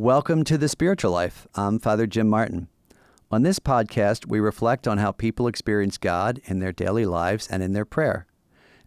Welcome to The Spiritual Life. I'm Father Jim Martin. On this podcast, we reflect on how people experience God in their daily lives and in their prayer.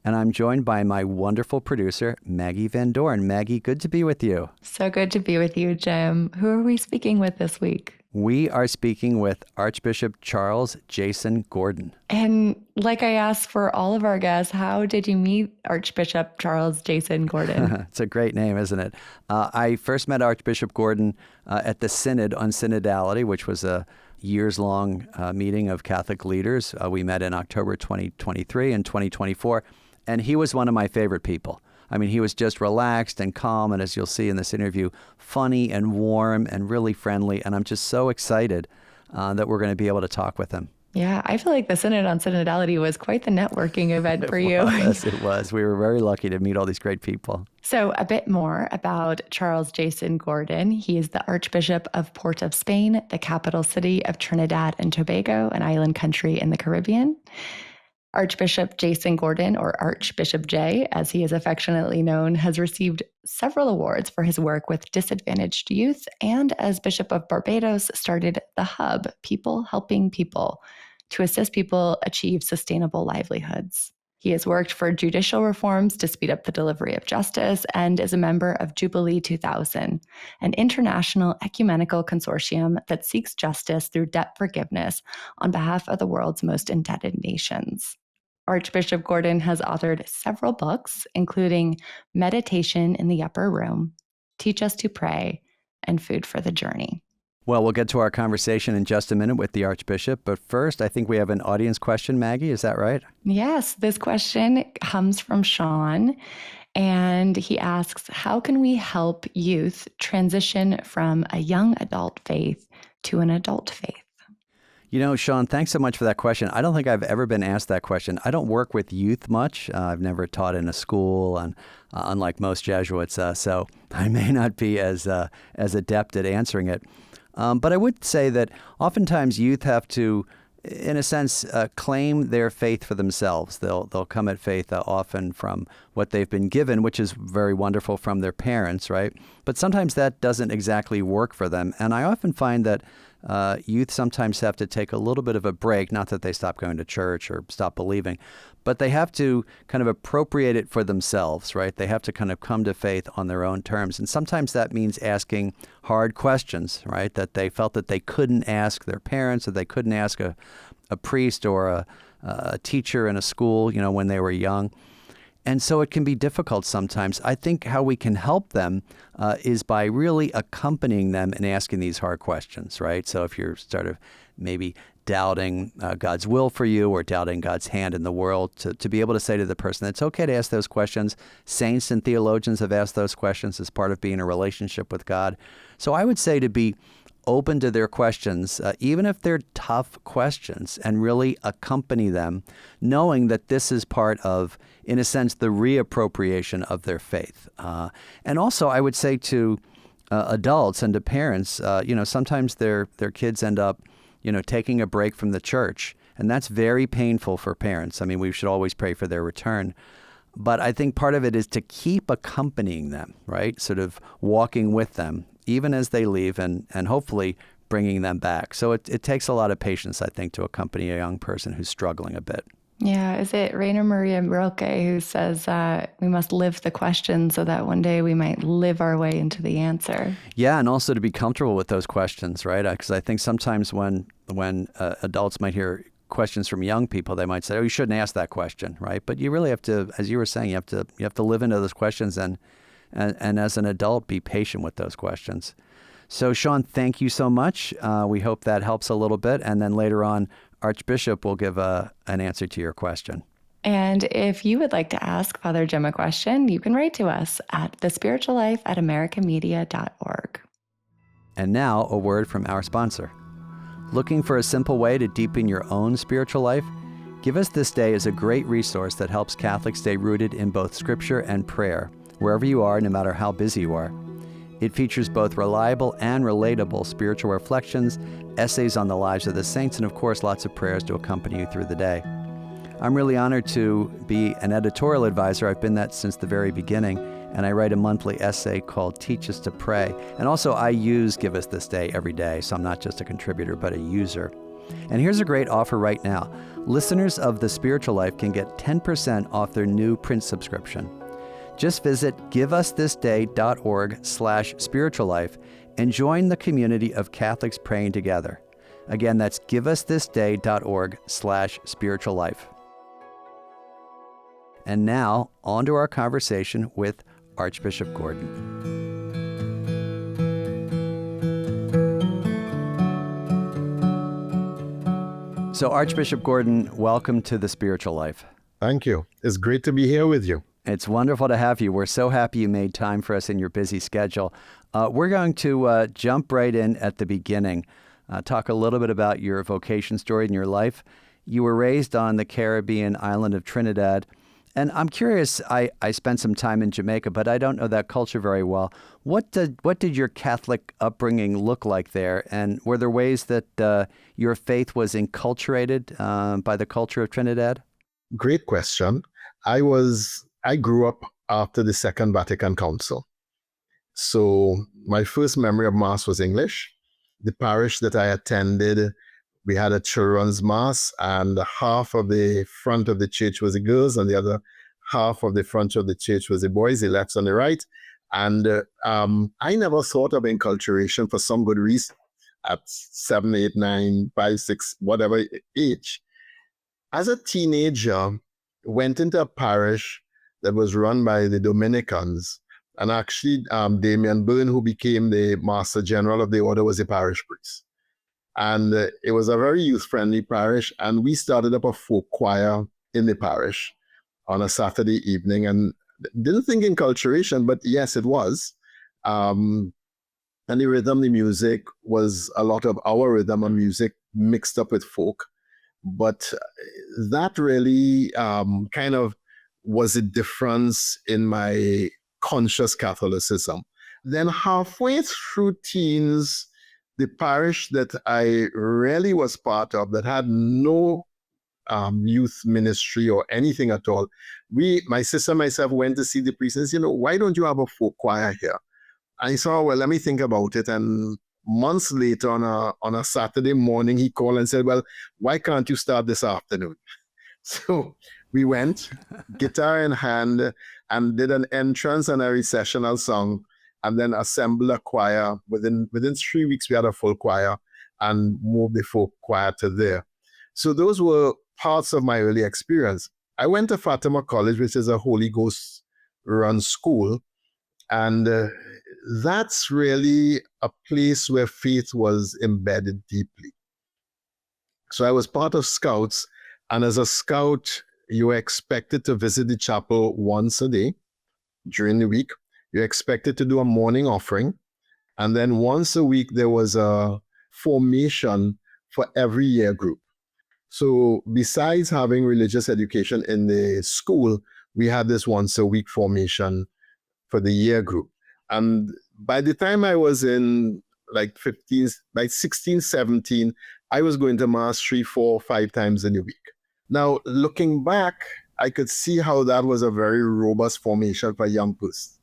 And I'm joined by my wonderful producer, Maggie Van Dorn. Maggie, good to be with you. So good to be with you, Jim. Who are we speaking with this week? We are speaking with Archbishop Charles Jason Gordon. And like I asked for all of our guests, how did you meet Archbishop Charles Jason Gordon? It's a great name, isn't it? I first met Archbishop Gordon at the Synod on Synodality, which was a years-long meeting of Catholic leaders. We met in October 2023 and 2024, and he was one of my favorite people. I mean, he was just relaxed and calm, and as you'll see in this interview, funny and warm and really friendly, and I'm just so excited that we're going to be able to talk with him. Yeah, I feel like the Synod on Synodality was quite the networking event for you. It was. We were very lucky to meet all these great people. So a bit more about Charles Jason Gordon. He is the Archbishop of Port of Spain, the capital city of Trinidad and Tobago, an island country in the Caribbean. Archbishop Jason Gordon, or Archbishop J, as he is affectionately known, has received several awards for his work with disadvantaged youth, and as Bishop of Barbados, started The Hub, People Helping People, to assist people achieve sustainable livelihoods. He has worked for judicial reforms to speed up the delivery of justice and is a member of Jubilee 2000, an international ecumenical consortium that seeks justice through debt forgiveness on behalf of the world's most indebted nations. Archbishop Gordon has authored several books, including Meditation in the Upper Room, Teach Us to Pray, and Food for the Journey. Well, we'll get to our conversation in just a minute with the Archbishop, but first, I think we have an audience question, Maggie, is that right? Yes, this question comes from Sean, and he asks, how can we help youth transition from a young adult faith to an adult faith? You know, Sean, thanks so much for that question. I don't think I've ever been asked that question. I don't work with youth much. I've never taught in a school, and unlike most Jesuits, so I may not be as adept at answering it. But I would say that oftentimes youth have to, in a sense, claim their faith for themselves. They'll come at faith often from what they've been given, which is very wonderful, from their parents, right? But sometimes that doesn't exactly work for them. And I often find that youth sometimes have to take a little bit of a break, not that they stop going to church or stop believing, but they have to kind of appropriate it for themselves, right? They have to kind of come to faith on their own terms. And sometimes that means asking hard questions, right? That they felt that they couldn't ask their parents, or they couldn't ask a priest or a teacher in a school, when they were young. And so it can be difficult sometimes. I think how we can help them is by really accompanying them and asking these hard questions, right? So if you're sort of maybe doubting God's will for you or doubting God's hand in the world, to be able to say to the person, it's okay to ask those questions. Saints and theologians have asked those questions as part of being in a relationship with God. So I would say to be open to their questions, even if they're tough questions, and really accompany them, knowing that this is part of, in a sense, the reappropriation of their faith. And also, I would say to adults and to parents, sometimes their kids end up, taking a break from the church, and that's very painful for parents. I mean, we should always pray for their return. But I think part of it is to keep accompanying them, right? Sort of walking with them, even as they leave, and hopefully bringing them back. So it takes a lot of patience, I think, to accompany a young person who's struggling a bit. Yeah, is it Rainer Maria Rilke who says we must live the question so that one day we might live our way into the answer? Yeah, and also to be comfortable with those questions, right? Because I think sometimes when adults might hear questions from young people, they might say, "Oh, you shouldn't ask that question," right? But you really have to, as you were saying, you have to live into those questions and as an adult, be patient with those questions. So, Sean, thank you so much. We hope that helps a little bit. And then later on, Archbishop will give an answer to your question. And if you would like to ask Father Jim a question, you can write to us at thespirituallife@americamedia.org. And now, a word from our sponsor. Looking for a simple way to deepen your own spiritual life? Give Us This Day is a great resource that helps Catholics stay rooted in both Scripture and prayer, wherever you are, no matter how busy you are. It features both reliable and relatable spiritual reflections, essays on the lives of the saints, and of course, lots of prayers to accompany you through the day. I'm really honored to be an editorial advisor. I've been that since the very beginning, and I write a monthly essay called Teach Us to Pray. And also I use Give Us This Day every day, so I'm not just a contributor, but a user. And here's a great offer right now. Listeners of The Spiritual Life can get 10% off their new print subscription. Just visit giveusthisday.org/spirituallife and join the community of Catholics praying together. Again, that's giveusthisday.org/spirituallife. And now, on to our conversation with Archbishop Gordon. So, Archbishop Gordon, welcome to The Spiritual Life. Thank you. It's great to be here with you. It's wonderful to have you. We're so happy you made time for us in your busy schedule. We're going to jump right in at the beginning, talk a little bit about your vocation story in your life. You were raised on the Caribbean island of Trinidad. And I'm curious, I spent some time in Jamaica, but I don't know that culture very well. What did your Catholic upbringing look like there? And were there ways that your faith was inculturated by the culture of Trinidad? Great question. I grew up after the Second Vatican Council. So my first memory of Mass was English. The parish that I attended, we had a children's Mass, and half of the front of the church was the girls, and the other half of the front of the church was the boys, the left and the right. And I never thought of enculturation for some good reason at 7, 8, 9, 5, 6, whatever age. As a teenager, went into a parish that was run by the Dominicans, and actually Damian Byrne, who became the Master General of the Order, was the parish priest. And it was a very youth-friendly parish, and we started up a folk choir in the parish on a Saturday evening, and didn't think enculturation, but yes, it was. And the rhythm, the music was a lot of our rhythm and music mixed up with folk. But that really kind of was a difference in my conscious Catholicism. Then halfway through teens, the parish that I really was part of that had no youth ministry or anything at all, my sister and myself went to see the priest and said, why don't you have a folk choir here? And he said, well, let me think about it. And months later on a Saturday morning, he called and said, well, why can't you start this afternoon? So we went, guitar in hand, and did an entrance and a recessional song, and then assembled a choir. Within 3 weeks, we had a full choir and moved the folk choir to there. So those were parts of my early experience. I went to Fatima College, which is a Holy Ghost-run school, and that's really a place where faith was embedded deeply. So I was part of Scouts, and as a Scout, you were expected to visit the chapel once a day during the week. You're expected to do a morning offering. And then once a week, there was a formation for every year group. So besides having religious education in the school, we had this once a week formation for the year group. And by the time I was in like 16, 17, I was going to Mass 3, 4, 5 times in a week. Now, looking back, I could see how that was a very robust formation for a young person.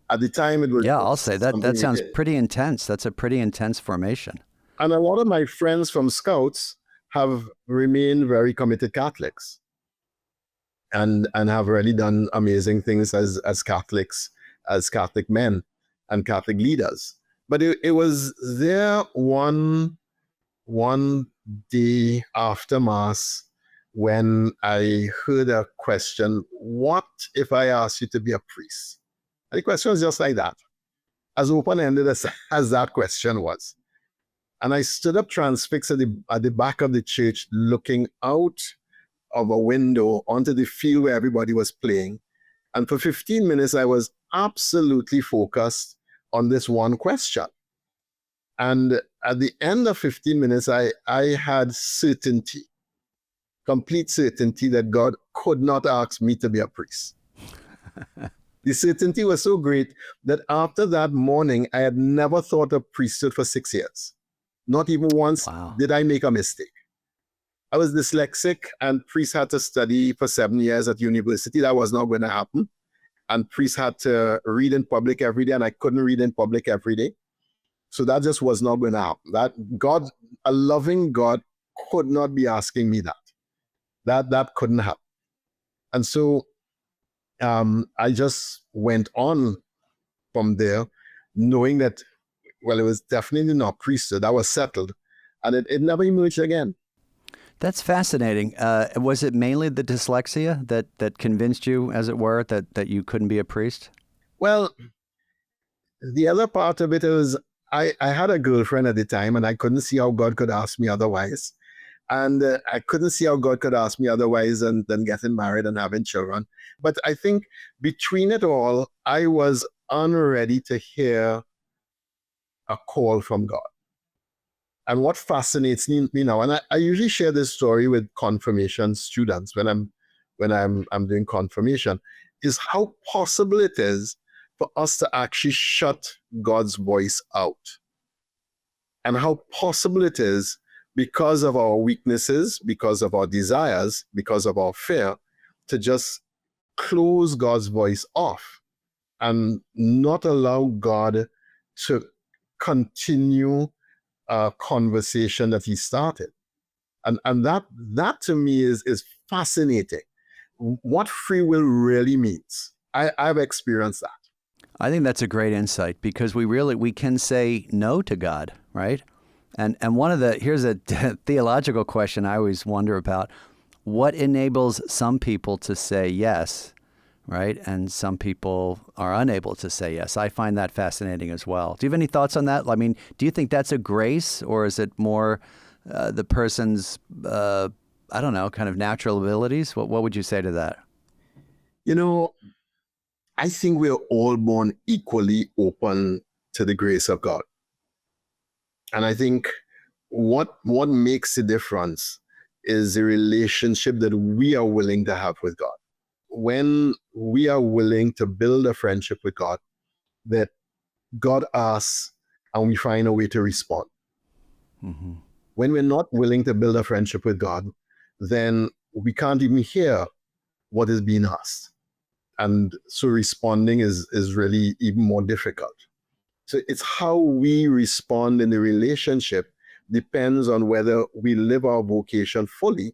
At the time, it was... Yeah, I'll say that sounds pretty intense. That's a pretty intense formation. And a lot of my friends from Scouts have remained very committed Catholics and have really done amazing things as Catholics, as Catholic men and Catholic leaders. But it was there one day after Mass when I heard a question, what if I asked you to be a priest? And the question was just like that, as open-ended as that question was. And I stood up transfixed at the back of the church, looking out of a window onto the field where everybody was playing. And for 15 minutes, I was absolutely focused on this one question. And at the end of 15 minutes, I had certainty, complete certainty that God could not ask me to be a priest. The certainty was so great that after that morning, I had never thought of priesthood for 6 years. Not even once did I make a mistake. I was dyslexic, and priests had to study for 7 years at university. That was not going to happen. and priests had to read in public every day, and I couldn't read in public every day. So that just was not going to happen. That God, a loving God, could not be asking me that. That couldn't happen. And so I just went on from there, knowing that, well, it was definitely not priesthood. That was settled. And it never emerged again. That's fascinating. Was it mainly the dyslexia that convinced you, as it were, that you couldn't be a priest? Well, the other part of it was I had a girlfriend at the time, and I couldn't see how God could ask me otherwise. And I couldn't see how God could ask me otherwise than getting married and having children. But I think between it all, I was unready to hear a call from God. And what fascinates me now, and I usually share this story with confirmation students when I'm doing confirmation, is how possible it is for us to actually shut God's voice out. And how possible it is, because of our weaknesses, because of our desires, because of our fear, to just close God's voice off and not allow God to continue a conversation that he started. And that to me is fascinating. What free will really means. I've experienced that. I think that's a great insight, because we can say no to God, right? And here's a theological question I always wonder about. What enables some people to say yes, right? And some people are unable to say yes. I find that fascinating as well. Do you have any thoughts on that? I mean, do you think that's a grace, or is it more the person's, kind of natural abilities? What would you say to that? I think we're all born equally open to the grace of God. And I think what makes the difference is the relationship that we are willing to have with God. When we are willing to build a friendship with God, that God asks and we find a way to respond. Mm-hmm. When we're not willing to build a friendship with God, then we can't even hear what is being asked. And so responding is really even more difficult. So it's how we respond in the relationship depends on whether we live our vocation fully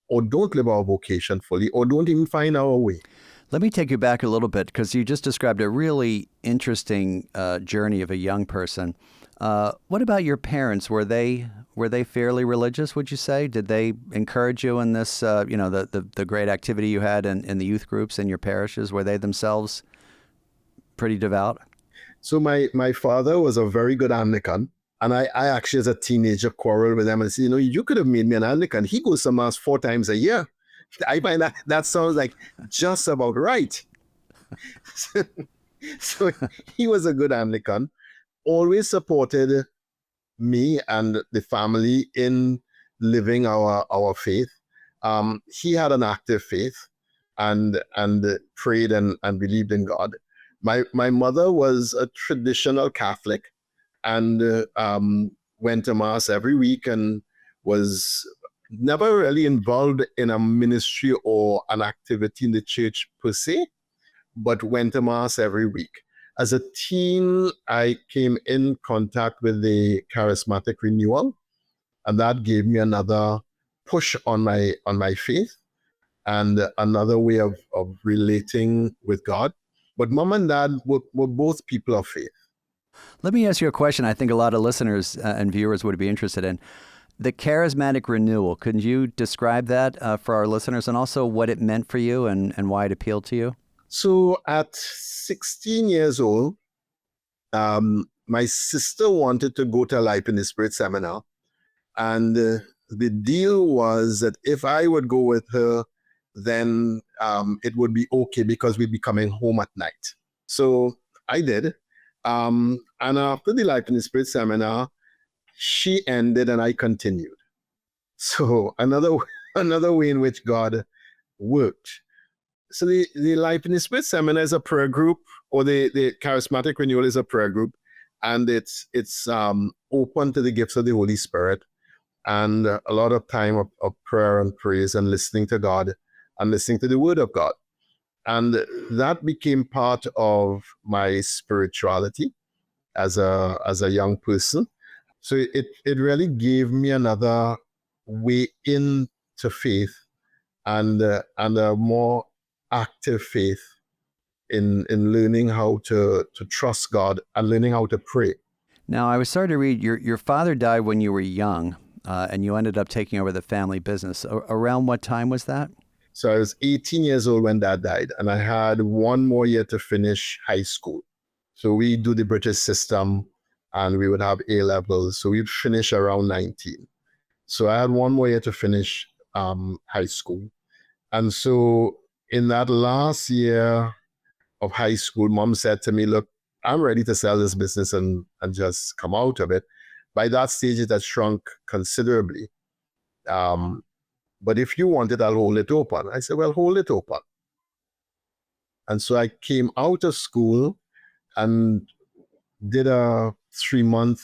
or don't live our vocation fully or don't even find our way. Let me take you back a little bit, because you just described a really interesting journey of a young person. What about your parents? Were they fairly religious, would you say? Did they encourage you in this, the great activity you had in the youth groups in your parishes? Were they themselves pretty devout? So my father was a very good Anglican. And I actually, as a teenager, quarreled with him and said, you could have made me an Anglican. He goes to Mass 4 times a year. I find that sounds like just about right. So he was a good Anglican, always supported me and the family in living our faith. He had an active faith and prayed and believed in God. My mother was a traditional Catholic and went to Mass every week and was never really involved in a ministry or an activity in the church per se, but went to Mass every week. As a teen, I came in contact with the charismatic renewal, and that gave me another push on my faith and another way of relating with God. But mom and dad were both people of faith. Let me ask you a question I think a lot of listeners and viewers would be interested in. The charismatic renewal, could you describe that for our listeners, and also what it meant for you and why it appealed to you? So at 16 years old, my sister wanted to go to a Life in the Spirit seminar. And the deal was that if I would go with her, then it would be okay because we'd be coming home at night. So I did. And after the Life in the Spirit seminar, she ended and I continued. So another way in which God worked. So the Life in the Spirit seminar is a prayer group, or the charismatic renewal is a prayer group, and it's open to the gifts of the Holy Spirit, and a lot of time of prayer and praise and listening to God and listening to the Word of God. And that became part of my spirituality as a young person. So it really gave me another way into faith and a more active faith in learning how to trust God and learning how to pray. Now, I was sorry to read your father died when you were young, and you ended up taking over the family business. Around what time was that? So I was 18 years old when Dad died, and I had one more year to finish high school. So we do the British system, and we would have A levels. So we'd finish around 19. So I had one more year to finish high school. And so in that last year of high school, Mom said to me, look, I'm ready to sell this business and just come out of it. By that stage, it had shrunk considerably. But if you want it, I'll hold it open. I said, well, hold it open. And so I came out of school and did a 3-month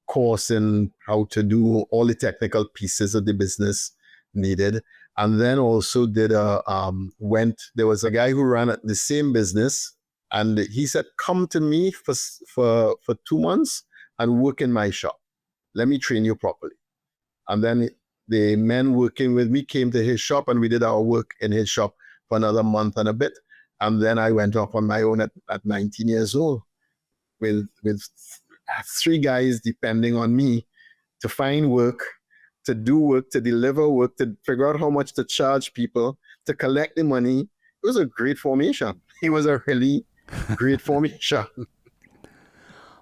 course in how to do all the technical pieces of the business needed. And then also did there was a guy who ran the same business, and he said, come to me for 2 months and work in my shop. Let me train you properly. And then the men working with me came to his shop, and we did our work in his shop for another month and a bit. And then I went off on my own at 19 years old with 3 guys depending on me to find work, to do work, to deliver work, to figure out how much to charge people, to collect the money. It was a great formation. It was a really great formation.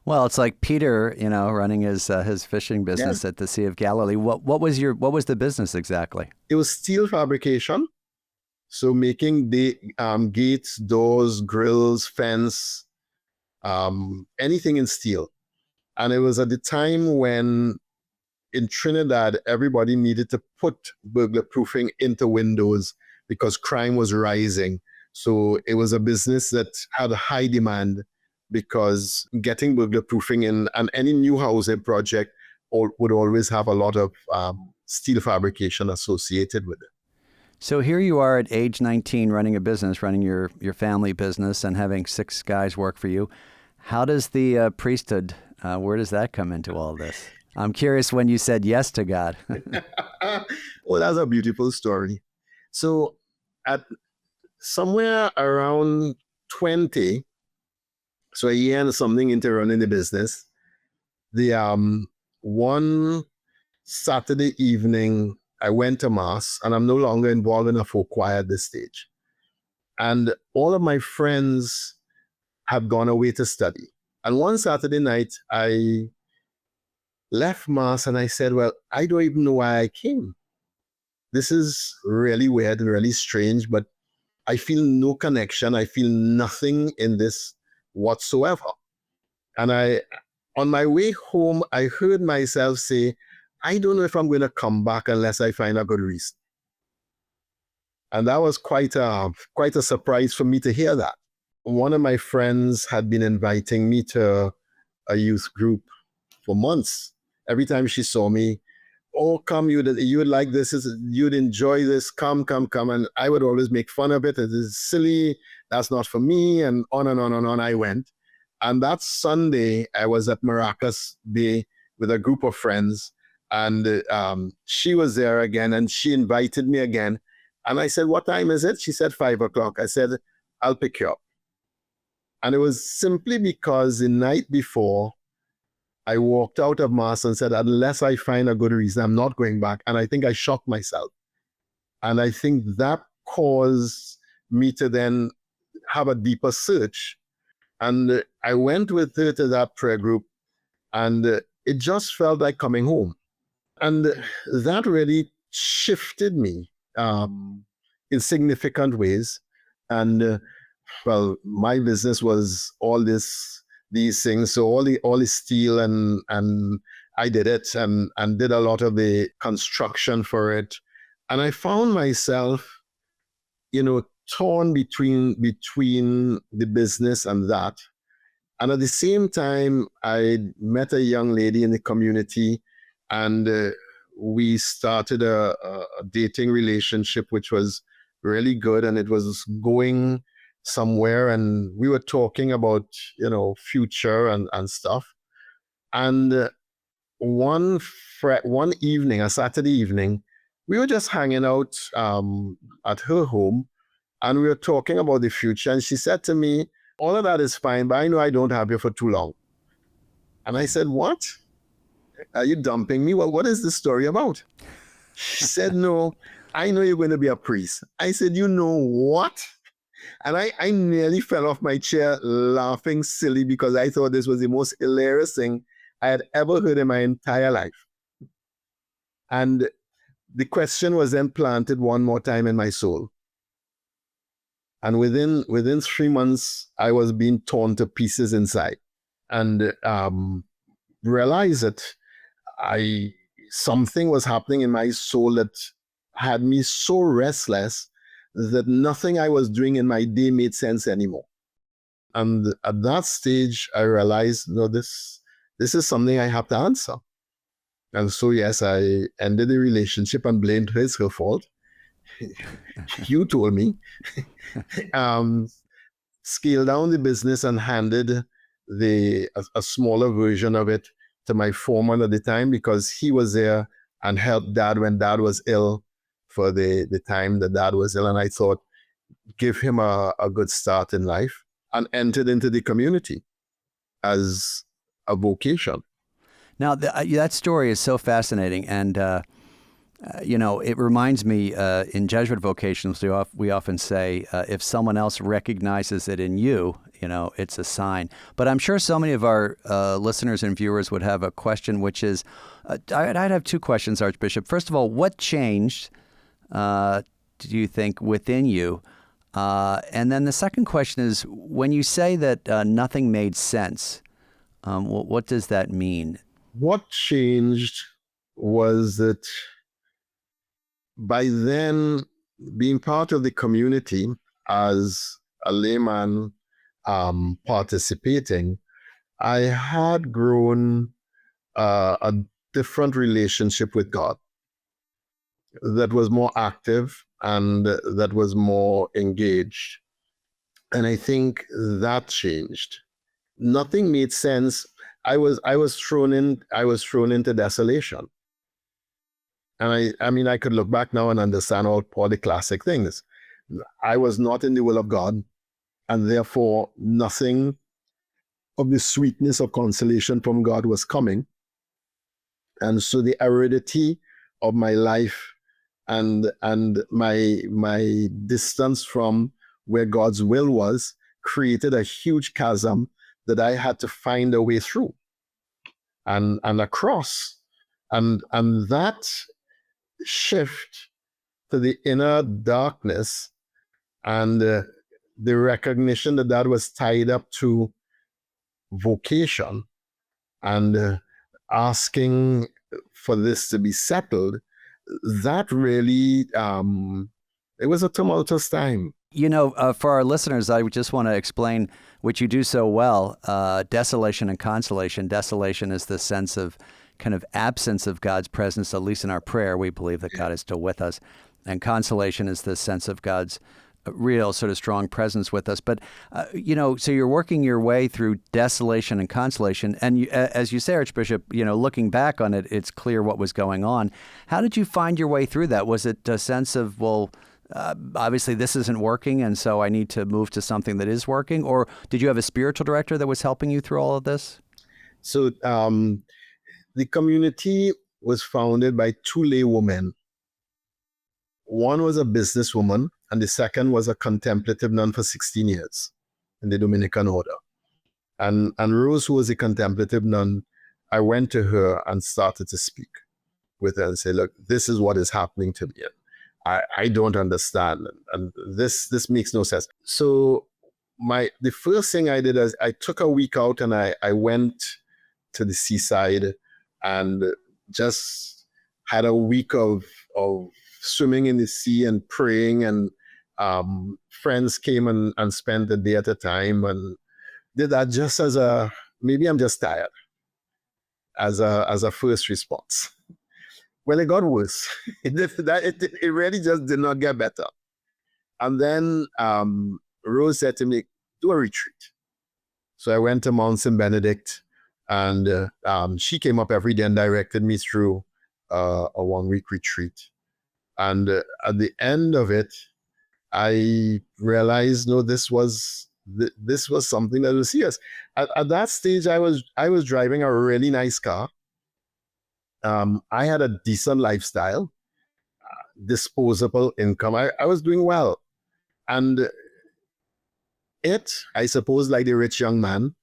Well, it's like Peter, running his fishing business at the Sea of Galilee. What was the business exactly? It was steel fabrication. So making the gates, doors, grills, fence, anything in steel. And it was at the time when in Trinidad, everybody needed to put burglar proofing into windows because crime was rising. So it was a business that had a high demand because getting burglar proofing in and any new housing project would always have a lot of steel fabrication associated with it. So here you are at age 19 running a business, running your family business and having 6 guys work for you. How does the priesthood, where does that come into all this? I'm curious when you said yes to God. Well, that's a beautiful story. So at somewhere around 20, so a year and something into running the business, the one Saturday evening, I went to Mass, and I'm no longer involved in a folk choir at this stage. And all of my friends had gone away to study. And one Saturday night, I left Mass and I said, well, I don't even know why I came. This is really weird and really strange, but I feel no connection. I feel nothing in this whatsoever. And on my way home, I heard myself say, I don't know if I'm going to come back unless I find a good reason. And that was quite a surprise for me to hear that. One of my friends had been inviting me to a youth group for months. Every time she saw me, oh, come, you would like this, you'd enjoy this, come. And I would always make fun of it. It is silly, that's not for me, and on and on and on I went. And that Sunday, I was at Maracas Bay with a group of friends, and she was there again, and she invited me again. And I said, what time is it? She said 5 o'clock. I said, I'll pick you up. And it was simply because the night before, I walked out of Mass and said, unless I find a good reason, I'm not going back. And I think I shocked myself. And I think that caused me to then have a deeper search. And I went with her to that prayer group, and it just felt like coming home. And that really shifted me in significant ways. And well, my business was all these things, so all the steel, and I did it and did a lot of the construction for it. And I found myself, torn between the business and that. And at the same time, I met a young lady in the community, and we started a dating relationship, which was really good, and it was going somewhere, and we were talking about, future and stuff. And one evening, a Saturday evening, we were just hanging out at her home, and we were talking about the future. And she said to me, all of that is fine, but I know I don't have you for too long. And I said, what? Are you dumping me? Well, what is this story about? She said, no, I know you're going to be a priest. I said, you know what? And I nearly fell off my chair laughing silly, because I thought this was the most hilarious thing I had ever heard in my entire life. And the question was then planted one more time in my soul. And within 3 months, I was being torn to pieces inside, and realized that something was happening in my soul that had me so restless that nothing I was doing in my day made sense anymore. And at that stage, I realized, no, this is something I have to answer. And so, yes, I ended the relationship and blamed her. It's her fault. You told me. Scaled down the business and handed a smaller version of it to my foreman at the time, because he was there and helped Dad when Dad was ill, for the time that Dad was ill. And I thought, give him a good start in life, and entered into the community as a vocation. Now, that story is so fascinating. And, it reminds me, in Jesuit vocations, we often say, if someone else recognizes it in you, it's a sign. But I'm sure so many of our listeners and viewers would have a question, which is, I'd have two questions, Archbishop. First of all, what changed, do you think, within you? And then the second question is, when you say that nothing made sense, what does that mean? What changed was that by then, being part of the community as a layman participating, I had grown a different relationship with God that was more active and that was more engaged. And I think that changed. Nothing made sense. I was thrown into desolation. And I mean, I could look back now and understand all the classic things. I was not in the will of God, and therefore nothing of the sweetness of consolation from God was coming. And so the aridity of my life and my distance from where God's will was created a huge chasm that I had to find a way through and across. And that shift to the inner darkness and the recognition that was tied up to vocation and asking for this to be settled, that really, it was a tumultuous time. For our listeners, I just want to explain, which you do so well, desolation and consolation. Desolation is the sense of kind of absence of God's presence, at least in our prayer. We believe that God is still with us. And consolation is the sense of God's real sort of strong presence with us. But, so you're working your way through desolation and consolation. And as you say, Archbishop, looking back on it, it's clear what was going on. How did you find your way through that? Was it a sense of, obviously this isn't working, and so I need to move to something that is working? Or did you have a spiritual director that was helping you through all of this? So the community was founded by two lay women. One was a businesswoman, and the second was a contemplative nun for 16 years in the Dominican order. And Rose, who was a contemplative nun, I went to her and started to speak with her and say, look, this is what is happening to me. I don't understand. And this makes no sense. So the first thing I did is I took a week out and I went to the seaside and just had a week of swimming in the sea and praying, and friends came and spent the day at a time, and did that just as maybe I'm just tired, as a first response. Well, it got worse. It really just did not get better. And then Rose said to me, do a retreat. So I went to Mount St. Benedict, and she came up every day and directed me through a 1-week retreat. And at the end of it, I realized, no, this was something that was serious. At that stage, I was driving a really nice car. I had a decent lifestyle, disposable income. I was doing well. And I suppose, like the rich young man,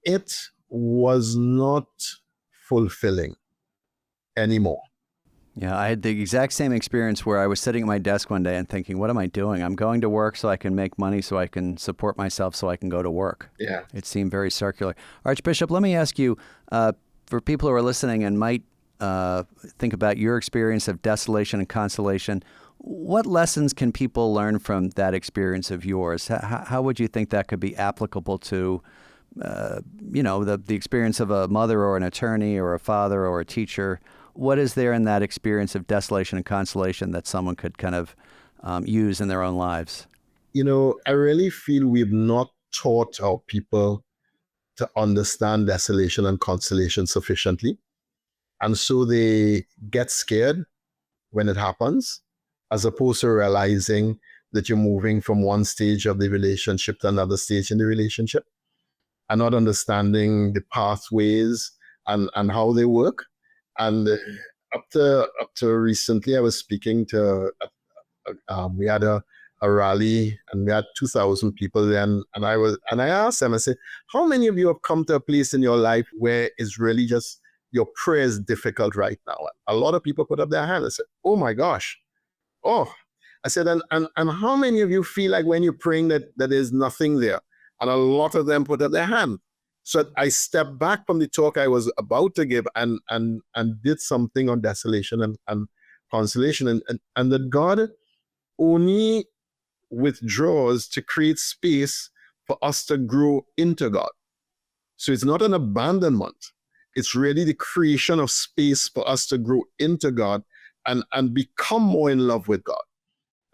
it was not fulfilling anymore. Yeah, I had the exact same experience where I was sitting at my desk one day and thinking, what am I doing? I'm going to work so I can make money, so I can support myself, so I can go to work. Yeah. It seemed very circular. Archbishop, let me ask you, for people who are listening and might think about your experience of desolation and consolation, what lessons can people learn from that experience of yours? How would you think that could be applicable to, the experience of a mother or an attorney or a father or a teacher? What is there in that experience of desolation and consolation that someone could kind of use in their own lives? I really feel we've not taught our people to understand desolation and consolation sufficiently. And so they get scared when it happens, as opposed to realizing that you're moving from one stage of the relationship to another stage in the relationship, and not understanding the pathways and how they work. And up to recently, I was speaking to, we had a rally, and we had 2,000 people then. And I asked them, I said, how many of you have come to a place in your life where it's really just your prayer is difficult right now? A lot of people put up their hand and said, oh my gosh. Oh, I said, and how many of you feel like when you're praying that there's nothing there? And a lot of them put up their hand. So I stepped back from the talk I was about to give and did something on desolation and consolation, and that God only withdraws to create space for us to grow into God. So it's not an abandonment. It's really the creation of space for us to grow into God and become more in love with God.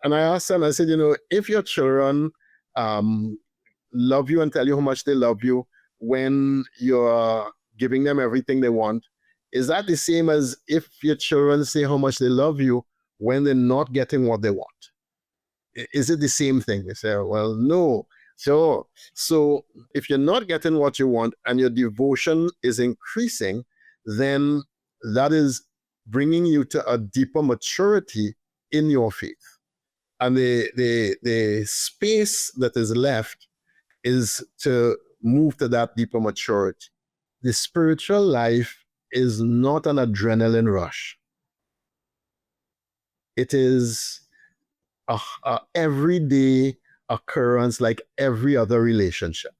And I asked them, I said, if your children love you and tell you how much they love you when you're giving them everything they want, is that the same as if your children say how much they love you when they're not getting what they want? Is it the same thing? They say, well, no. So if you're not getting what you want and your devotion is increasing, then that is bringing you to a deeper maturity in your faith. And the space that is left is to move to that deeper maturity. The spiritual life is not an adrenaline rush. It is a everyday occurrence like every other relationship.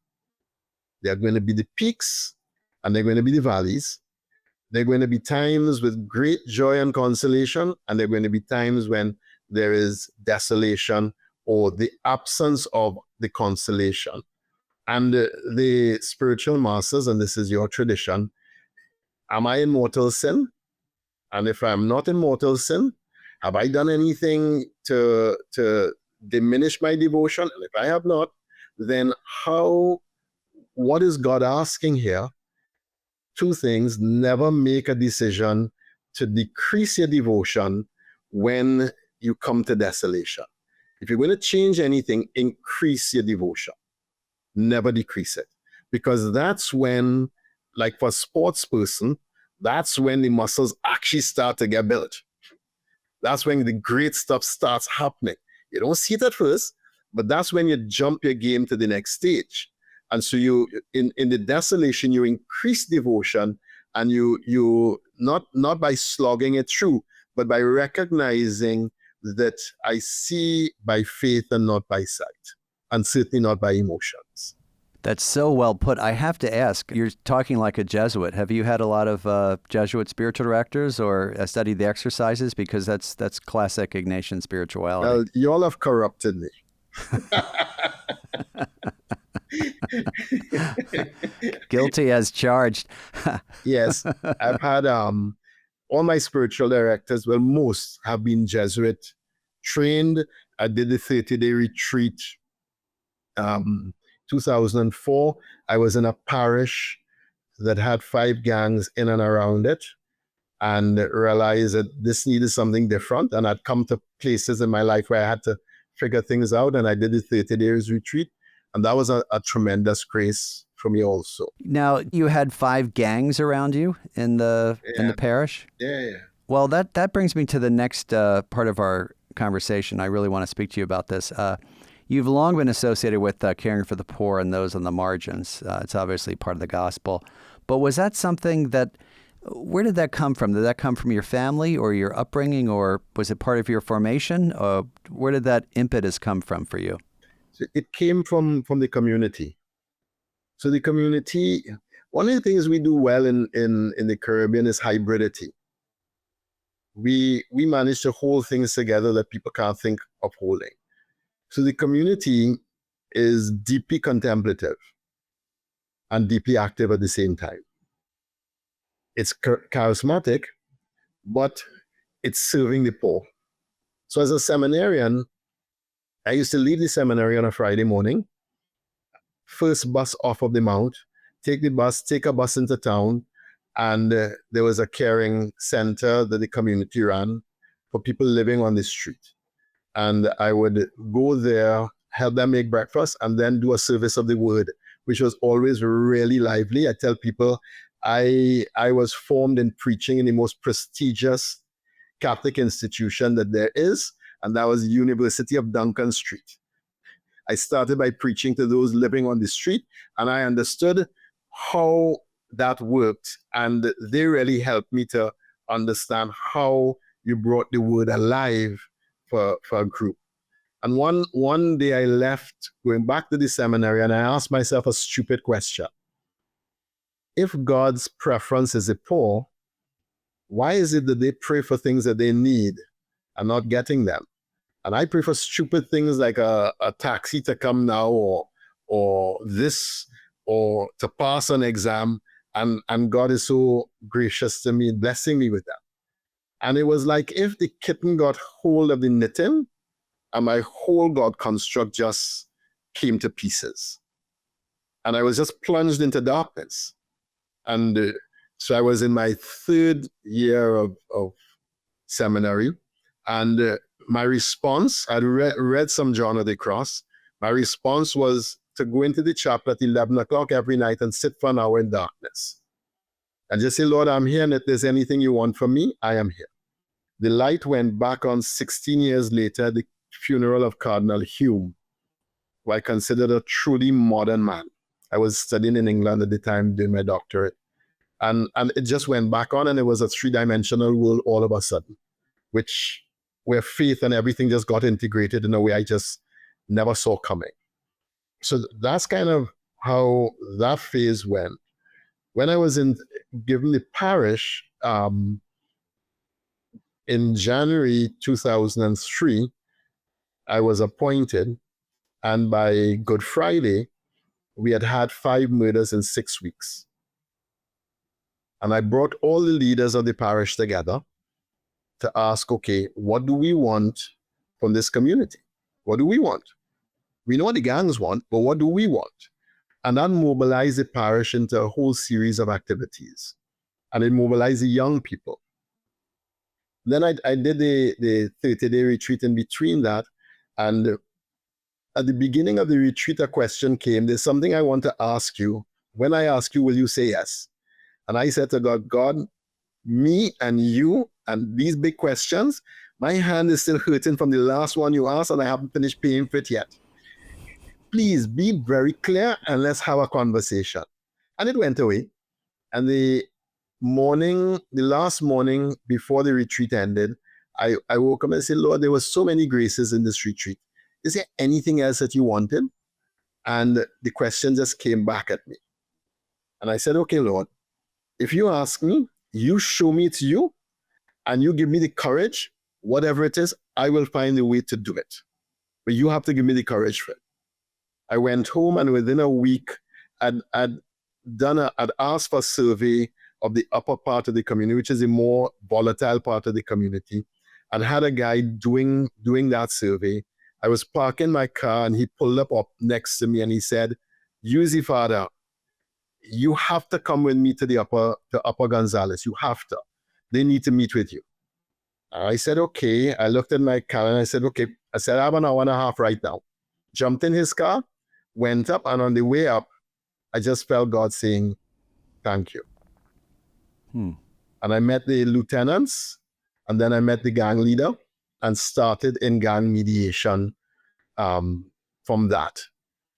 There are going to be the peaks and there are going to be the valleys. There are going to be times with great joy and consolation, and there are going to be times when there is desolation or the absence of the consolation. And the spiritual masters, and this is your tradition, am I in mortal sin? And if I'm not in mortal sin, have I done anything to diminish my devotion? And if I have not, then what is God asking here? 2 things. Never make a decision to decrease your devotion when you come to desolation. If you're going to change anything, increase your devotion. Never decrease it. Because that's when, like for a sports person, that's when the muscles actually start to get built. That's when the great stuff starts happening. You don't see it at first, but that's when you jump your game to the next stage. And so you, in the desolation, you increase devotion, and you not by slogging it through, but by recognizing that I see by faith and not by sight, and certainly not by emotions. That's so well put. I have to ask, you're talking like a Jesuit. Have you had a lot of Jesuit spiritual directors or studied the exercises? Because that's classic Ignatian spirituality. Well, you all have corrupted me. Guilty as charged. Yes, I've had all my spiritual directors, well, most have been Jesuit trained, I did the 30-day retreat. 2004, I was in a parish that had 5 gangs in and around it, and realized that this needed something different. And I'd come to places in my life where I had to figure things out, and I did the 30 days retreat. And that was a tremendous grace for me also. Now, you had 5 gangs around you in the parish? Yeah. Well, that brings me to the next part of our conversation. I really want to speak to you about this. You've long been associated with caring for the poor and those on the margins. It's obviously part of the gospel. But was that something where did that come from? Did that come from your family or your upbringing, or was it part of your formation? Where did that impetus come from for you? So it came from the community. So the community, one of the things we do well in the Caribbean is hybridity. We manage to hold things together that people can't think of holding. So the community is deeply contemplative and deeply active at the same time. It's charismatic, but it's serving the poor. So as a seminarian, I used to leave the seminary on a Friday morning, first bus off of the mount, take a bus into town, and there was a caring center that the community ran for people living on the street. And I would go there, help them make breakfast, and then do a service of the word, which was always really lively. I tell people I was formed in preaching in the most prestigious Catholic institution that there is, and that was the University of Duncan Street. I started by preaching to those living on the street, and I understood how that worked, and they really helped me to understand how you brought the word alive for a group. And one day I left, going back to the seminary, and I asked myself a stupid question. If God's preference is the poor, why is it that they pray for things that they need and not getting them? And I pray for stupid things like a taxi to come now, or this, or to pass an exam, and God is so gracious to me, blessing me with that. And it was like if the kitten got hold of the knitting, and my whole God construct just came to pieces. And I was just plunged into darkness. And so I was in my 3rd year of seminary, and my response, I'd read some John of the Cross. My response was to go into the chapel at 11 o'clock every night and sit for an hour in darkness. And just say, Lord, I'm here, and if there's anything you want from me, I am here. The light went back on 16 years later, the funeral of Cardinal Hume, who I considered a truly modern man. I was studying in England at the time, doing my doctorate. And it just went back on, and it was a 3-dimensional world all of a sudden, where faith and everything just got integrated in a way I just never saw coming. So that's kind of how that phase went. When I was given the parish, in January 2003, I was appointed, and by Good Friday, we had 5 murders in 6 weeks. And I brought all the leaders of the parish together to ask, okay, what do we want from this community? What do we want? We know what the gangs want, but what do we want? And that mobilized the parish into a whole series of activities. And it mobilized the young people. Then I did the 30-day retreat in between that. And at the beginning of the retreat, a question came, there's something I want to ask you. When I ask you, will you say yes? And I said to God, me and you and these big questions, my hand is still hurting from the last one you asked, and I haven't finished paying for it yet. Please be very clear and let's have a conversation. And it went away. And the last morning before the retreat ended, I woke up and said, Lord, there were so many graces in this retreat. Is there anything else that you wanted? And the question just came back at me. And I said, okay, Lord, if you ask me, you show me it's you, and you give me the courage, whatever it is, I will find a way to do it. But you have to give me the courage for it. I went home, and within a week, I'd asked for a survey of the upper part of the community, which is the more volatile part of the community, and had a guy doing that survey. I was parking my car and he pulled up next to me and he said, "Yuzi, Father, you have to come with me to the upper Gonzales. You have to. They need to meet with you." I said, okay. I looked at my car and I said, okay. I said, I have an hour and a half right now. Jumped in his car, went up, and on the way up, I just felt God saying, thank you. And I met the lieutenants, and then I met the gang leader and started in gang mediation from that.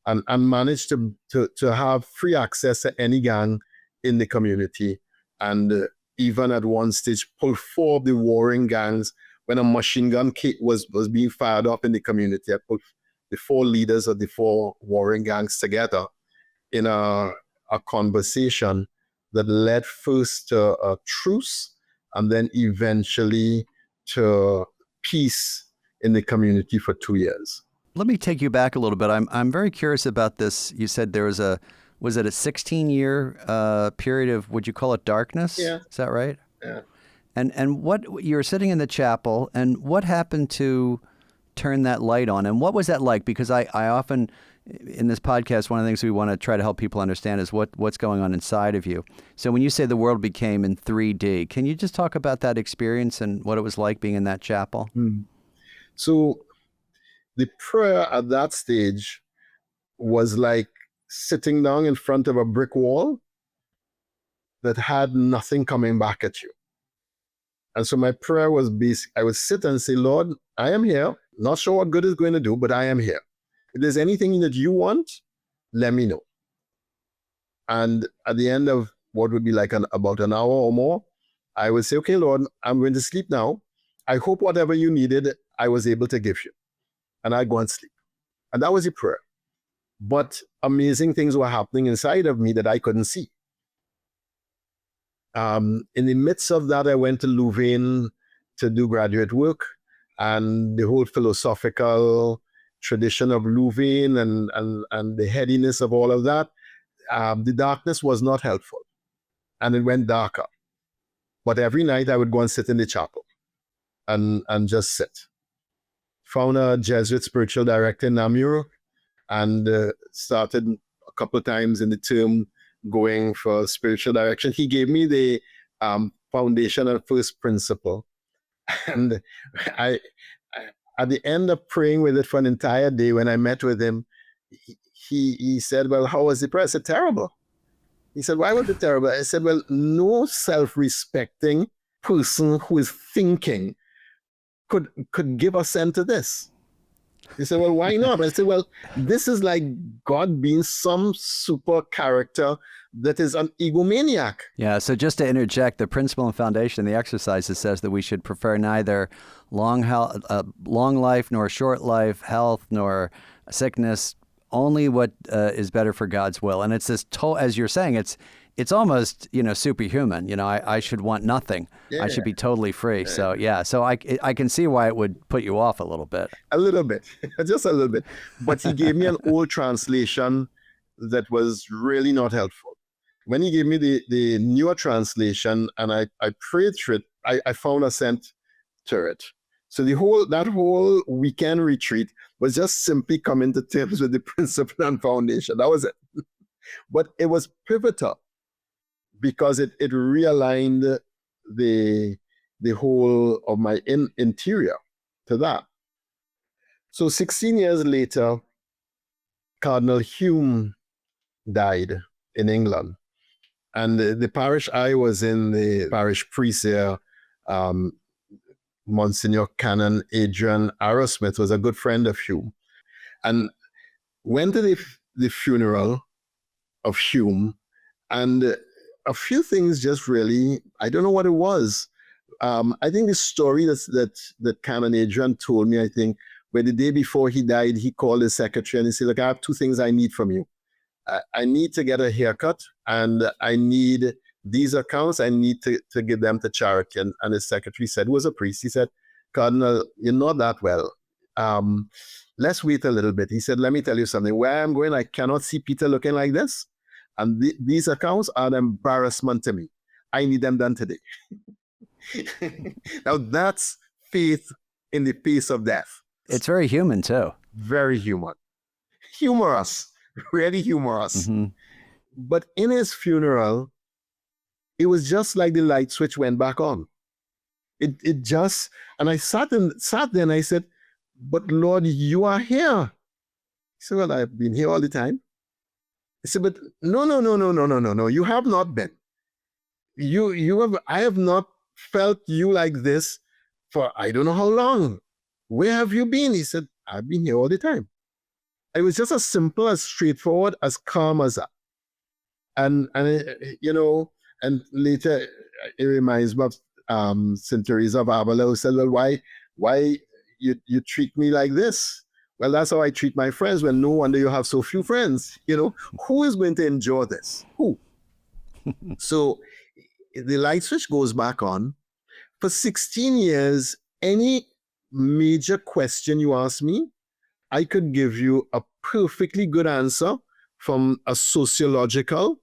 And managed to have free access to any gang in the community. And even at one stage, pull 4 of the warring gangs when a machine gun was being fired up in the community. I put the 4 leaders of the 4 warring gangs together in a conversation that led first to a truce and then eventually to peace in the community for 2 years. Let me take you back a little bit. I'm very curious about this. You said there was was it a 16-year period of, would you call it darkness? Yeah. Is that right? Yeah. And what, you're sitting in the chapel, and what happened to turn that light on? And what was that like? Because I often, in this podcast, one of the things we want to try to help people understand is what's going on inside of you. So when you say the world became in 3D, can you just talk about that experience and what it was like being in that chapel? So the prayer at that stage was like sitting down in front of a brick wall that had nothing coming back at you. And so my prayer was I would sit and say, Lord, I am here. Not sure what good is going to do, but I am here. If there's anything that you want, let me know. And at the end of what would be like about an hour or more, I would say, okay, Lord, I'm going to sleep now. I hope whatever you needed, I was able to give you. And I go and sleep. And that was the prayer. But amazing things were happening inside of me that I couldn't see. In the midst of that, I went to Louvain to do graduate work, and the whole philosophical tradition of Louvain and the headiness of all of that, the darkness was not helpful. And it went darker. But every night I would go and sit in the chapel and just sit. Found a Jesuit spiritual director in Namur, and started a couple of times in the term going for spiritual direction. He gave me the foundation and first principle. And I at the end of praying with it for an entire day, when I met with him, he said, well, how was the prayer? I said, terrible. He said, why was it terrible? I said, well, no self-respecting person who is thinking could give assent to this. He said, well, why not? I said, well, this is like God being some super character that is an egomaniac. Yeah, so just to interject, the principle and foundation of the exercises says that we should prefer neither long life nor short life, health nor sickness, only what is better for God's will. And it's this, as you're saying, it's almost, superhuman. I should want nothing. Yeah. I should be totally free. Yeah. So I can see why it would put you off a little bit. A little bit, just a little bit. But he gave me an old translation that was really not helpful. When he gave me the newer translation and I prayed through it, I found assent to it. So that whole weekend retreat was just simply coming to terms with the principle and foundation. That was it. But it was pivotal, because it realigned the whole of my interior to that. So 16 years later, Cardinal Hume died in England. And the parish I was in, the parish priest there, Monsignor Canon Adrian Arrowsmith, was a good friend of Hume. And went to the funeral of Hume, and a few things just really, I don't know what it was. I think the story that Canon Adrian told me, I think, where the day before he died, he called his secretary and he said, look, I have 2 things I need from you. I need to get a haircut, and I need these accounts. I need to give them to charity. And his secretary said, who was a priest, he said, Cardinal, you're not that well. Let's wait a little bit. He said, let me tell you something. Where I'm going, I cannot see Peter looking like this. And these accounts are an embarrassment to me. I need them done today. Now that's faith in the face of death. It's very human too. Very human. Humorous. Really humorous. Mm-hmm. But in his funeral, it was just like the light switch went back on. It just, and I sat there and I said, but Lord, you are here. He said, well, I've been here all the time. I said, but no, you have not been. I have not felt you like this for I don't know how long. Where have you been? He said, I've been here all the time. It was just as simple, as straightforward, as calm as that. And and later it reminds me of St. Teresa of Avila, who said, well, why you treat me like this? Well, that's how I treat my friends. Well, no wonder you have so few friends. Who is going to endure this? Who? So the light switch goes back on. For 16 years, any major question you ask me, I could give you a perfectly good answer from a sociological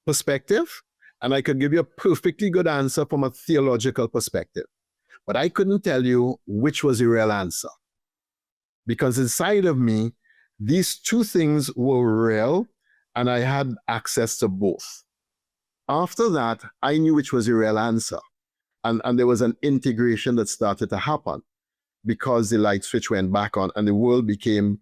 perspective, and I could give you a perfectly good answer from a theological perspective. But I couldn't tell you which was the real answer. Because inside of me, these two things were real, and I had access to both. After that, I knew which was the real answer. And there was an integration that started to happen because the light switch went back on and the world became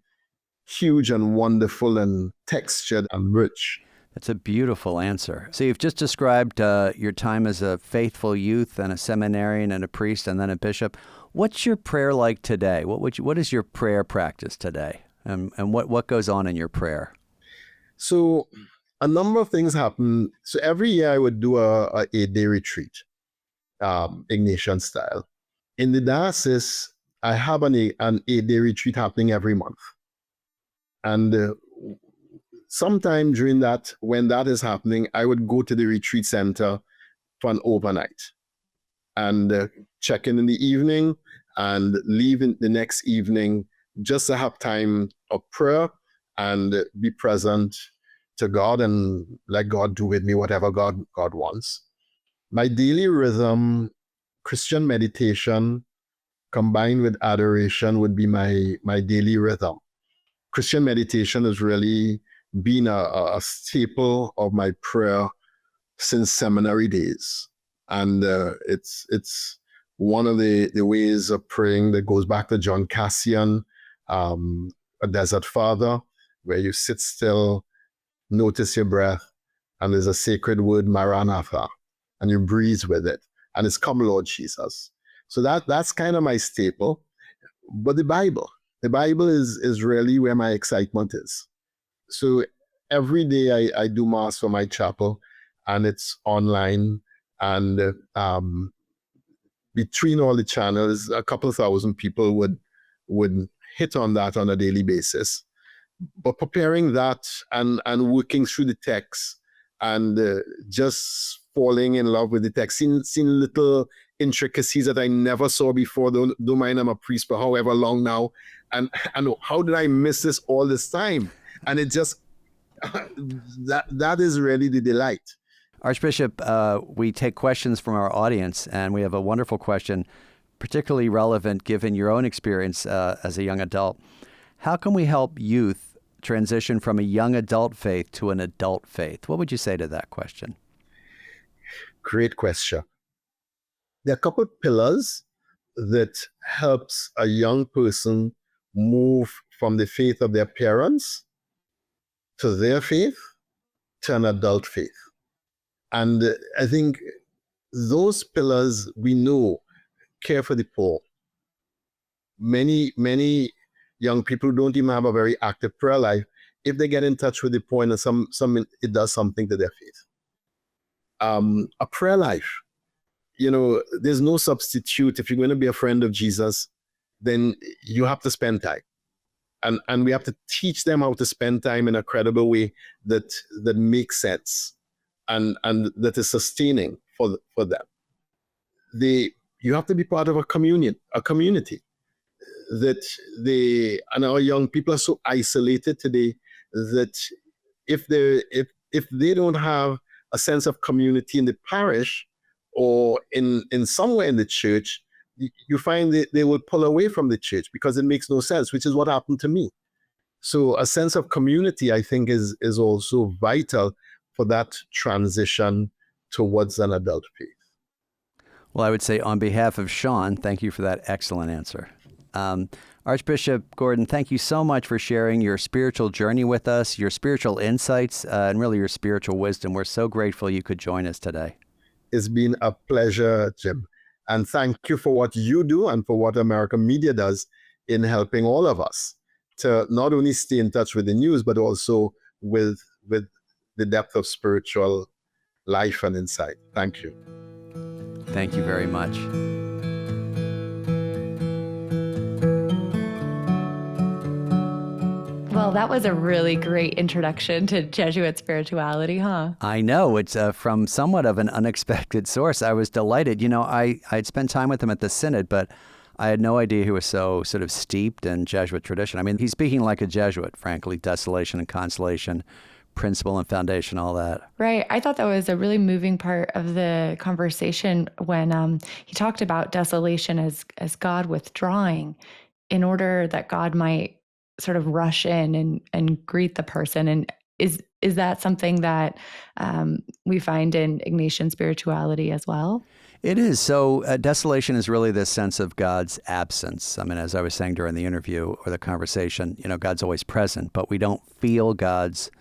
huge and wonderful and textured and rich. That's a beautiful answer. So you've just described your time as a faithful youth and a seminarian and a priest and then a bishop. What's your prayer like today? What is your prayer practice today? And what goes on in your prayer? So a number of things happen. So every year I would do a 8-day retreat, Ignatian style. In the diocese, I have an 8-day retreat happening every month. And sometime during that, when that is happening, I would go to the retreat center for an overnight and check in the evening and leave in the next evening just to have time of prayer and be present to God and let God do with me whatever God wants. My daily rhythm, Christian meditation combined with adoration would be my daily rhythm. Christian meditation has really been a staple of my prayer since seminary days. And it's one of the ways of praying that goes back to John Cassian, a desert father, where you sit still, notice your breath, and there's a sacred word, Maranatha, and you breathe with it. And it's come, Lord Jesus. So that's kind of my staple. But the Bible is really where my excitement is. So every day I do Mass for my chapel, and it's online. And between all the channels, a couple of thousand people would hit on that on a daily basis. But preparing that and working through the text and just falling in love with the text, seeing little intricacies that I never saw before, don't mind I'm a priest for however long now. And how did I miss this all this time? And it just, that is really the delight. Archbishop, we take questions from our audience, and we have a wonderful question, particularly relevant given your own experience as a young adult. How can we help youth transition from a young adult faith to an adult faith? What would you say to that question? Great question. There are a couple of pillars that helps a young person move from the faith of their parents to their faith to an adult faith. And I think those pillars, we know, care for the poor. Many young people don't even have a very active prayer life. If they get in touch with the poor, and it does something to their faith. A prayer life. There's no substitute. If you're going to be a friend of Jesus, then you have to spend time. And we have to teach them how to spend time in a credible way that makes sense and that is sustaining for them. You have to be part of a community and our young people are so isolated today that if they don't have a sense of community in the parish or in somewhere in the church, you find they will pull away from the church because it makes no sense, which is what happened to me. So a sense of community, I think, is also vital for that transition towards an adult faith. Well, I would say on behalf of Sean, thank you for that excellent answer. Archbishop Gordon, thank you so much for sharing your spiritual journey with us, your spiritual insights, and really your spiritual wisdom. We're so grateful you could join us today. It's been a pleasure, Jim. And thank you for what you do and for what American media does in helping all of us to not only stay in touch with the news, but also with the depth of spiritual life and insight. Thank you. Thank you very much. Well, that was a really great introduction to Jesuit spirituality, huh? I know. It's from somewhat of an unexpected source. I was delighted. You know, I'd spent time with him at the Synod, but I had no idea he was so sort of steeped in Jesuit tradition. I mean, he's speaking like a Jesuit, frankly, desolation and consolation, principle and foundation, all that. Right. I thought that was a really moving part of the conversation when he talked about desolation as God withdrawing in order that God might sort of rush in and greet the person. And is that something that we find in Ignatian spirituality as well? It is. So desolation is really this sense of God's absence. I mean, as I was saying during the interview or the conversation, you know, God's always present, but we don't feel God's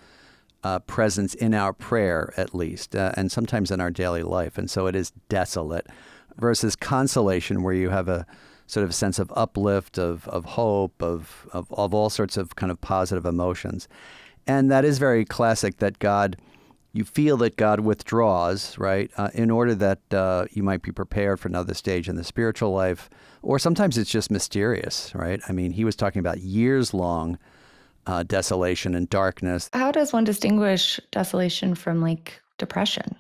presence in our prayer, at least, and sometimes in our daily life. And so it is desolate versus consolation, where you have a sort of sense of uplift, of hope, of all sorts of kind of positive emotions. And that is very classic, that God, you feel that God withdraws, right, in order that you might be prepared for another stage in the spiritual life. Or sometimes it's just mysterious, right? I mean, he was talking about years-long desolation and darkness. How does one distinguish desolation from like depression?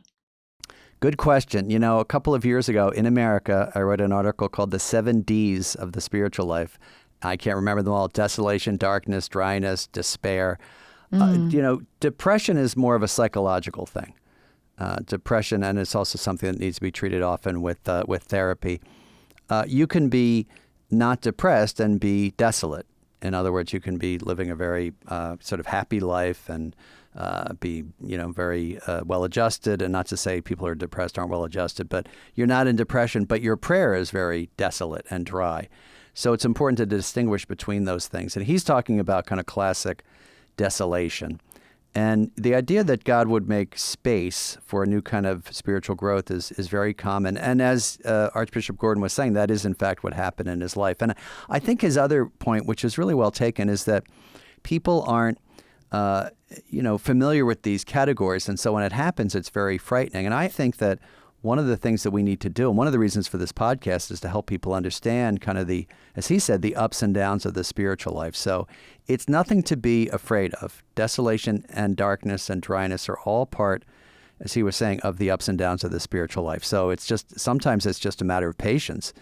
Good question. You know, a couple of years ago in America, I wrote an article called The 7 Ds of the Spiritual Life. I can't remember them all. Desolation, darkness, dryness, despair. You know, depression is more of a psychological thing. Depression, and it's also something that needs to be treated often with therapy. You can be not depressed and be desolate. In other words, you can be living a very sort of happy life and be, you know, very well-adjusted. And not to say people who are depressed aren't well-adjusted, but you're not in depression, but your prayer is very desolate and dry. So it's important to distinguish between those things. And he's talking about kind of classic desolation. And the idea that God would make space for a new kind of spiritual growth is very common. And as Archbishop Gordon was saying, that is in fact what happened in his life. And I think his other point, which is really well taken, is that people aren't familiar with these categories. And so when it happens, it's very frightening. And I think that one of the things that we need to do, and one of the reasons for this podcast, is to help people understand kind of the, as he said, the ups and downs of the spiritual life. So it's nothing to be afraid of. Desolation and darkness and dryness are all part, as he was saying, of the ups and downs of the spiritual life. So it's just, sometimes it's just a matter of patience.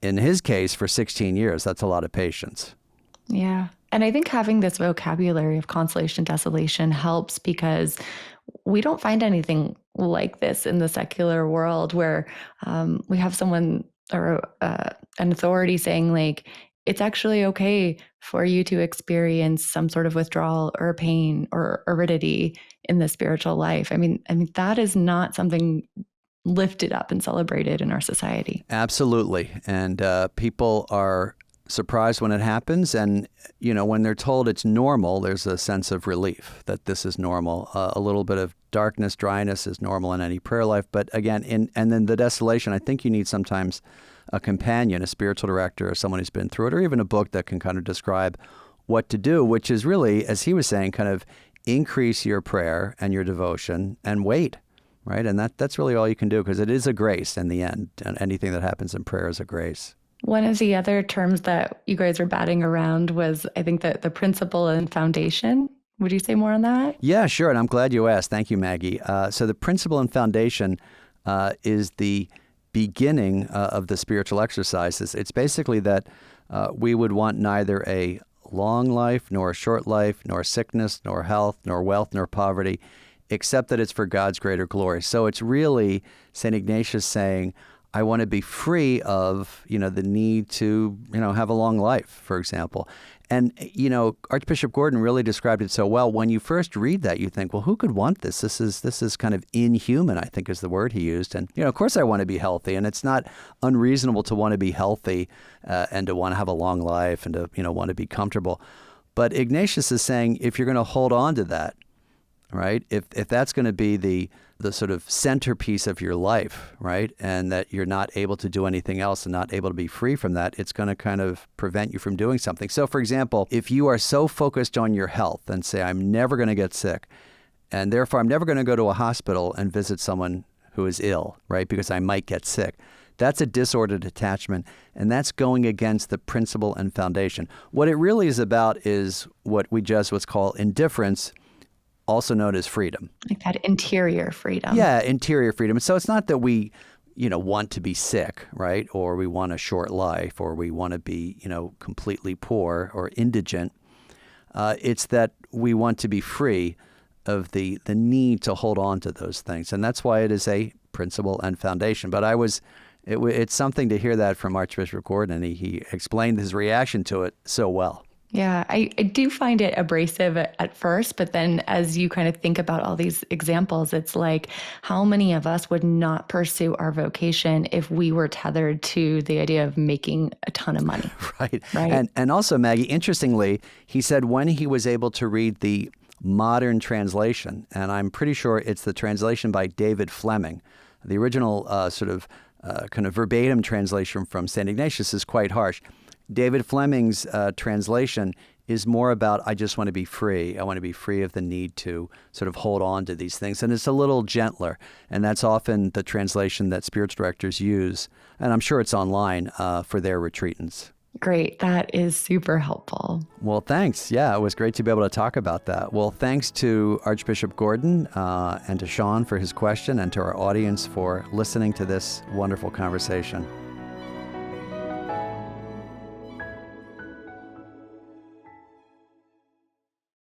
In his case, for 16 years, that's a lot of patience. Yeah. And I think having this vocabulary of consolation, desolation helps, because we don't find anything like this in the secular world, where we have someone or an authority saying, like, it's actually okay for you to experience some sort of withdrawal or pain or aridity in the spiritual life. I mean, that is not something lifted up and celebrated in our society. Absolutely. And people are surprised when it happens. And, you know, when they're told it's normal, there's a sense of relief that this is normal. A little bit of darkness, dryness is normal in any prayer life. But again, and then the desolation, I think you need sometimes a companion, a spiritual director, or someone who's been through it, or even a book that can kind of describe what to do, which is really, as he was saying, kind of increase your prayer and your devotion and wait, right? And that's really all you can do, because it is a grace in the end. And anything that happens in prayer is a grace. One of the other terms that you guys were batting around was, I think, the principle and foundation. Would you say more on that? Yeah, sure. And I'm glad you asked. Thank you, Maggie. So the principle and foundation is the beginning of the spiritual exercises. It's basically that we would want neither a long life, nor a short life, nor sickness, nor health, nor wealth, nor poverty, except that it's for God's greater glory. So it's really St. Ignatius saying, I want to be free of, the need to, have a long life, for example. And, Archbishop Gordon really described it so well. When you first read that, you think, well, who could want this? This is kind of inhuman, I think is the word he used. And, of course I want to be healthy. And it's not unreasonable to want to be healthy and to want to have a long life and to, want to be comfortable. But Ignatius is saying, if you're going to hold on to that, right, if that's going to be the sort of centerpiece of your life, right, and that you're not able to do anything else and not able to be free from that, it's going to kind of prevent you from doing something. So, for example, if you are so focused on your health and say, I'm never going to get sick, and therefore I'm never going to go to a hospital and visit someone who is ill, right, because I might get sick, that's a disordered attachment, and that's going against the principle and foundation. What it really is about is what we Jesuits call indifference, also known as freedom. Like that interior freedom. Yeah, interior freedom. So it's not that we, want to be sick, right? Or we want a short life, or we want to be, completely poor or indigent. It's that we want to be free of the need to hold on to those things. And that's why it is a principle and foundation. But it's something to hear that from Archbishop Gordon. He explained his reaction to it so well. Yeah, I do find it abrasive at first, but then as you kind of think about all these examples, it's like, how many of us would not pursue our vocation if we were tethered to the idea of making a ton of money? Right. Right. And also, Maggie, interestingly, he said when he was able to read the modern translation, and I'm pretty sure it's the translation by David Fleming, the original kind of verbatim translation from St. Ignatius is quite harsh. David Fleming's translation is more about, I just want to be free. I want to be free of the need to sort of hold on to these things. And it's a little gentler. And that's often the translation that spiritual directors use. And I'm sure it's online for their retreatants. Great. That is super helpful. Well, thanks. Yeah, it was great to be able to talk about that. Well, thanks to Archbishop Gordon and to Sean for his question and to our audience for listening to this wonderful conversation.